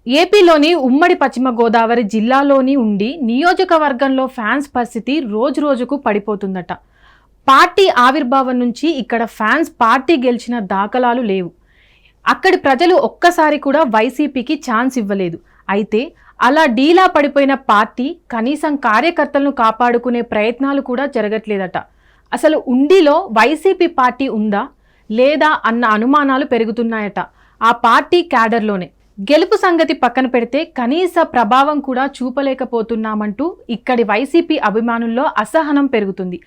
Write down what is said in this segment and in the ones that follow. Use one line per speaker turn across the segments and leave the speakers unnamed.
ఏపీలోని ఉమ్మడి పశ్చిమ గోదావరి జిల్లాలోని ఉండి నియోజకవర్గంలో ఫ్యాన్స్ పరిస్థితి రోజురోజుకు పడిపోతుందట. పార్టీ ఆవిర్భావం నుంచి ఇక్కడ ఫ్యాన్స్ పార్టీ గెలిచిన దాఖలాలు లేవు. అక్కడి ప్రజలు ఒక్కసారి కూడా వైసీపీకి ఛాన్స్ ఇవ్వలేదు. అయితే అలా డీలా పడిపోయిన పార్టీ కనీసం కార్యకర్తలను కాపాడుకునే ప్రయత్నాలు కూడా జరగట్లేదట. అసలు ఉండిలో వైసీపీ పార్టీ ఉందా లేదా అన్న అనుమానాలు పెరుగుతున్నాయట ఆ పార్టీ క్యాడర్లోనే. గెలుపు సంగతి పక్కన పెడితే కనీస ప్రభావం కూడా చూపలేకపోతున్నామంటూ ఇక్కడి వైసీపీ అభిమానుల్లో అసహనం పెరుగుతుంది.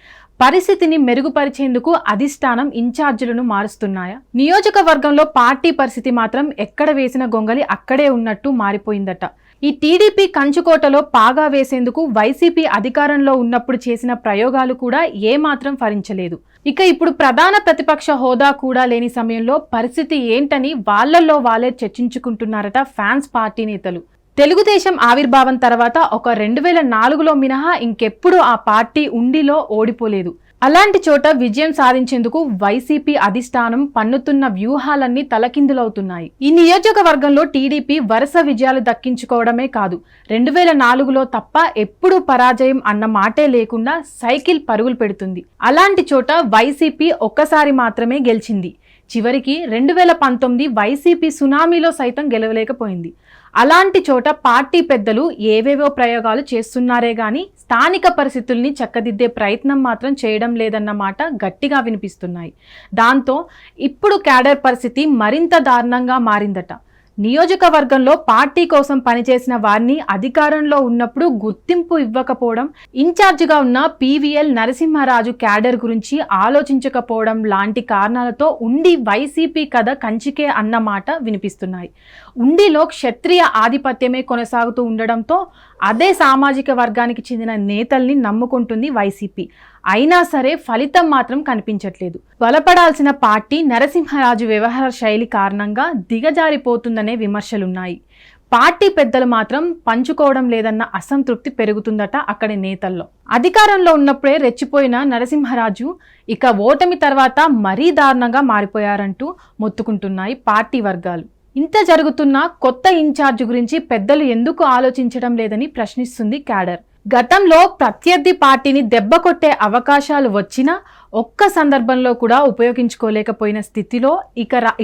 పరిస్థితిని మెరుగుపరిచేందుకు అధిష్టానం ఇన్ఛార్జీలను మారుస్తున్నాయా? నియోజకవర్గంలో పార్టీ పరిస్థితి మాత్రం ఎక్కడ వేసిన గొంగలి అక్కడే ఉన్నట్టు మారిపోయిందట. ఈ టీడీపీ కంచుకోటలో పాగా వేసేందుకు వైసీపీ అధికారంలో ఉన్నప్పుడు చేసిన ప్రయోగాలు కూడా ఏమాత్రం ఫలించలేదు. ఇక ఇప్పుడు ప్రధాన ప్రతిపక్ష హోదా కూడా లేని సమయంలో పరిస్థితి ఏంటని వాళ్ళల్లో వాళ్ళే చర్చించుకుంటున్నారట ఫ్యాన్స్ పార్టీ నేతలు. తెలుగుదేశం ఆవిర్భావం తర్వాత ఒక 2004లో మినహా ఇంకెప్పుడు ఆ పార్టీ ఉండిలో ఓడిపోలేదు. అలాంటి చోట విజయం సాధించేందుకు వైసీపీ అధిష్టానం పన్నుతున్న వ్యూహాలన్నీ తలకిందులవుతున్నాయి. ఈ నియోజకవర్గంలో టీడీపీ వరుస విజయాలు దక్కించుకోవడమే కాదు, 2004లో తప్ప ఎప్పుడూ పరాజయం అన్న మాటే లేకుండా సైకిల్ పరుగులు పెడుతుంది. అలాంటి చోట వైసీపీ ఒక్కసారి మాత్రమే గెలిచింది. చివరికి 2019 వైసీపీ సునామీలో సైతం గెలవలేకపోయింది. అలాంటి చోట పార్టీ పెద్దలు ఏవేవో ప్రయోగాలు చేస్తున్నారే గాని స్థానిక పరిస్థితుల్ని చక్కదిద్దే ప్రయత్నం మాత్రం చేయడం లేదన్న మాట గట్టిగా వినిపిస్తున్నాయి. దాంతో ఇప్పుడు క్యాడర్ పరిస్థితి మరింత దారుణంగా మారిందట. నియోజకవర్గంలో పార్టీ కోసం పనిచేసిన వారిని అధికారంలో ఉన్నప్పుడు గుర్తింపు ఇవ్వకపోవడం, ఇన్ఛార్జిగా ఉన్న పీవీఎల్ నరసింహరాజు క్యాడర్ గురించి ఆలోచించకపోవడం లాంటి కారణాలతో ఉండి వైసీపీ కథ కంచికే అన్నమాట వినిపిస్తున్నాయి. ఉండిలో క్షత్రియ ఆధిపత్యమే కొనసాగుతూ ఉండడంతో అదే సామాజిక వర్గానికి చెందిన నేతల్ని నమ్ముకుంటుంది వైసీపీ. అయినా సరే ఫలితం మాత్రం కనిపించట్లేదు. బలపడాల్సిన పార్టీ నరసింహరాజు వ్యవహార శైలి కారణంగా దిగజారిపోతుందనే విమర్శలున్నాయి. పార్టీ పెద్దలు మాత్రం పంచుకోవడం లేదన్న అసంతృప్తి పెరుగుతుందట అక్కడి నేతల్లో. అధికారంలో ఉన్నప్పుడే రెచ్చిపోయిన నరసింహరాజు ఇక ఓటమి తర్వాత మరీ దారుణంగా మారిపోయారంటూ మొత్తుకుంటున్నాయి పార్టీ వర్గాలు. ఇంత జరుగుతున్నా కొత్త ఇన్ఛార్జ్ గురించి పెద్దలు ఎందుకు ఆలోచించడం లేదని ప్రశ్నిస్తుంది క్యాడర్. గతంలో ప్రత్యర్థి పార్టీని దెబ్బ కొట్టే అవకాశాలు వచ్చినా ఒక్క సందర్భంలో కూడా ఉపయోగించుకోలేకపోయిన స్థితిలో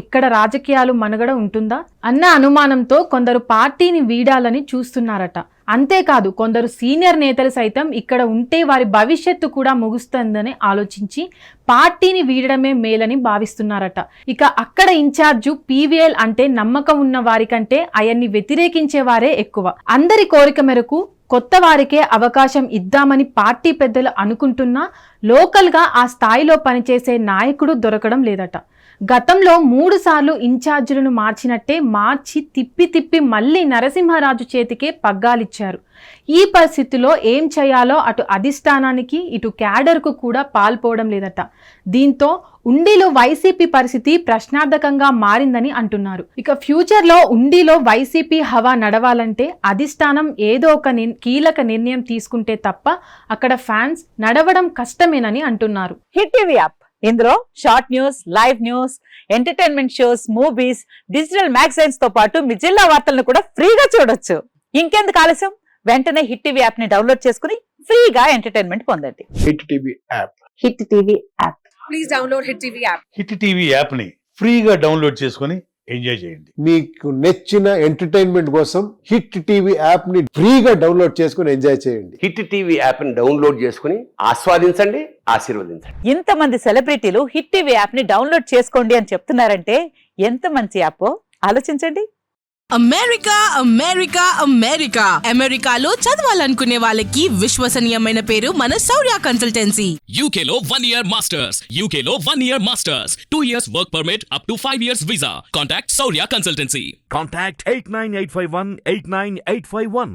ఇక్కడ రాజకీయాలు మనుగడ ఉంటుందా అన్న అనుమానంతో కొందరు పార్టీని వీడాలని చూస్తున్నారట. అంతేకాదు కొందరు సీనియర్ నేతలు సైతం ఇక్కడ ఉంటే వారి భవిష్యత్తు కూడా ముగుస్తుందని ఆలోచించి పార్టీని వీడడమే మేలని భావిస్తున్నారట. ఇక అక్కడ ఇన్ఛార్జు పీవీఎల్ అంటే నమ్మకం ఉన్న వారికంటే ఆయన్ని వ్యతిరేకించే వారే ఎక్కువ. అందరి కోరిక మేరకు కొత్త వారికే అవకాశం ఇద్దామని పార్టీ పెద్దలు అనుకుంటున్నా లోకల్గా ఆ స్థాయిలో పనిచేసే నాయకుడు దొరకడం లేదట. గతంలో 3 సార్లు ఇన్ఛార్జీలను మార్చినట్టే మార్చి తిప్పి మళ్ళీ నరసింహరాజు చేతికే పగ్గాలిచ్చారు. ఈ పరిస్థితిలో ఏం చేయాలో అటు అధిష్టానానికి ఇటు క్యాడర్కు కూడా పాల్పోవడం లేదట. దీంతో ఉండిలో వైసీపీ పరిస్థితి ప్రశ్నార్థకంగా మారిందని అంటున్నారు. ఇక ఫ్యూచర్లో ఉండిలో వైసీపీ హవా నడవాలంటే అధిష్టానం ఏదో ఒక కీలక నిర్ణయం తీసుకుంటే తప్ప అక్కడ ఫ్యాన్స్ నడవడం కష్టమేనని అంటున్నారు.
హిట్ టీవీ యాప్, ఇందులో short news, live news, entertainment shows, movies, digital magazines తో పాటు మీ జిల్లా వార్తలను కూడా ఫ్రీగా చూడొచ్చు. ఇంకెందుకు ఆలస్యం, వెంటనే హిట్ టీవీ యాప్ ని డౌన్లోడ్ చేసుకుని ఫ్రీగా ఎంటర్టైన్మెంట్ పొందండి.
Hit TV app.
Hit TV app.
Please download hit TV app.
Hit TV app ని ఫ్రీగా డౌన్లోడ్ చేసుకుని ఎంజాయ్ చేయండి.
మీకు నచ్చిన ఎంటర్టైన్మెంట్ కోసం హిట్ టీవీ యాప్ ని ఫ్రీగా డౌన్లోడ్ చేసుకుని ఎంజాయ్ చేయండి.
హిట్ టీవీ యాప్ ని డౌన్లోడ్ చేసుకుని ఆస్వాదించండి, ఆశీర్వదించండి.
ఇంతమంది సెలబ్రిటీలు హిట్ టీవీ యాప్ ని డౌన్లోడ్ చేసుకోండి అని చెప్తున్నారంటే ఎంత మంచి యాప్ ఆలోచించండి.
అమెరికా అమెరికా అమెరికా అమెరికాలో చదవాలనుకునే వాళ్ళకి విశ్వసనీయమైన పేరు మన శౌర్య కన్సల్టెన్సీ.
UK లో 1 year masters, UK లో 1 year masters, 2 years work permit up to 5 years visa. Contact Saurya Consultancy.
Contact 89851 89851.